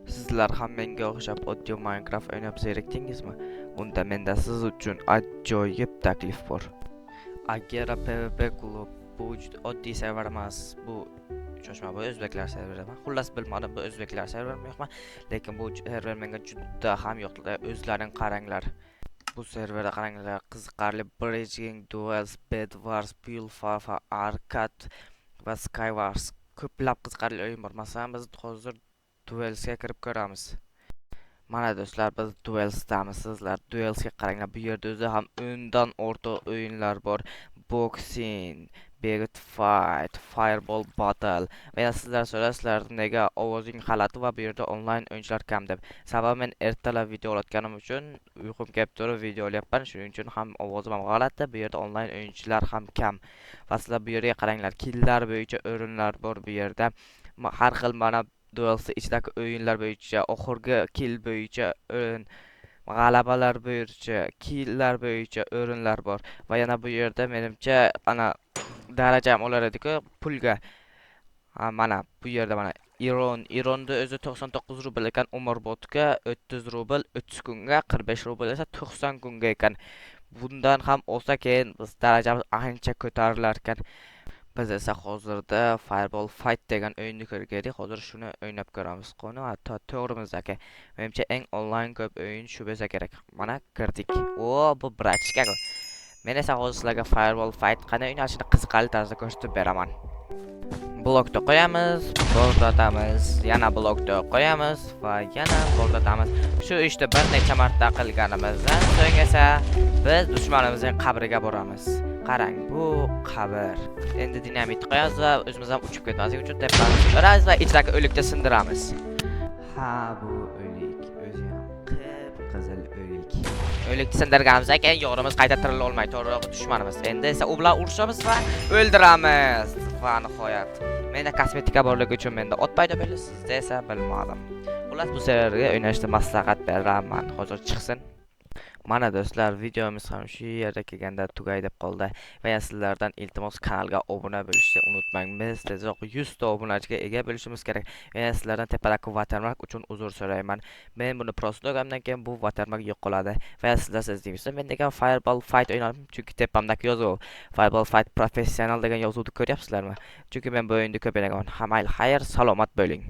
Sizlar ham menga o'xshab oddiy Minecraft o'ynab zerikdingizmi? Unda menda siz uchun ajoyib taklif bor. Agera PvP klub bu oddiy server emas. Bu shoshma bu o'zbeklar serveri emas. Xullas bilmadim, bu o'zbeklar serverimi yo'qmi? Lekin bu server menga juda ham yoqdi. O'zlaring qaranglar. Bu serverda qaranglar, qiziqarli Bridging, Duels, Bed Wars, Build Fafa, Arcade va Skywars ko'plab qiziqarli o'yin bor. Masalan, biz hozir Duelsga kirib ko'ramiz. Mana do'stlar, biz Duels'damiz. Sizlar Duels'ga qaranglar. Bu yerda o'zi ham undan o'rtoq o'yinlar bor. Boxing, Big Fight, Fireball Battle. Va sizlar so'rasizlar, nega ovozing g'alati va bu yerda onlayn o'yinchilar kam deb. Sababi men ertalab video olayotganim uchun uyqum kelib turib video olyapman. Shuning uchun ham ovozim ham g'alati. Bu yerda onlayn o'yinchilar ham kam. Va sizlar bu yerga qaranglar. Killlar bo'yicha o'rinlar bor bu yerda. Har xil mana Duels'da ichidagi o'yinlar bo'yicha, oxirgi kill bo'yicha o'rin, g'alabalar bo'yicha, killlar bo'yicha o'rinlar bor. Va yana bu yerda menimcha ana darajam olar edi-ku pulga. Mana bu yerda mana Ironda o'zi 99 rubl ekan, umrbodga 30 rubl 30 kunga, 45 rubl esa 90 kunga ekan. Bundan ham olsa keyin biz darajamiz ancha ko'tarilar ekan. Biz esa hozirda Fireball Fight degan o'yinni ko'rgandik. Hozir shuni o'ynab ko'ramiz. Qoni to'g'rimiz aka. Menimcha eng onlayn ko'p o'yin shu bo'lsa kerak. Mana kirdik. O, bu brachka-ku. Men esa hozir sizlarga Fireball Fight qanday o'ynalishini qiziqarli tarzda ko'rsatib beraman. Blokda qo'yamiz, bo'rdatamiz, yana blokda qo'yamiz va yana bo'rdatamiz. Shu ishni bir necha marta qilganimizdan so'ng esa biz dushmanimizning qabriga boramiz. Qarang, bu qabr. Endi dinamit qo'yamiz va o'zimiz ham uchib ketmaslik uchun tepamiz ko'taramiz va ichidagi o'likni sindiramiz. Ha, bu o'lik, o'zi ham qip-qizil o'lik. O'likni sindirganimizdan keyin yorimiz qayta tirila olmaydi, to'g'ri dushmanimiz. Endi esa u bilan urushamiz va o'ldiramiz. Va nihoyat. Menda kosmetika borligi uchun menda ot paydo bo'ldi, sizda esa bilmadim. Xullas bu serverga o'ynashni maslahat beraman. Hozir chiqsin. Mana do'stlar, videomiz ham shu yerga kelganda tugay deb qoldi. Va sizlardan iltimos kanalga obuna bo'lishni unutmang. Biz tezroq 100 ta obunachiga ega bo'lishimiz kerak. Va sizlardan tepadagi watermark uchun uzr so'rayman. Men buni prostogamdan keyin bu watermark yo'q qoladi. Va sizlar deysizlar, men degan Fireball Fight o'ynadim, chunki tepamdagi yozuv Fireball Fight professional degan yozuvni ko'ryapsizlarmi? Chunki men bu o'yinni ko'p o'ynagan. Hamayl xayr, salomat bo'ling.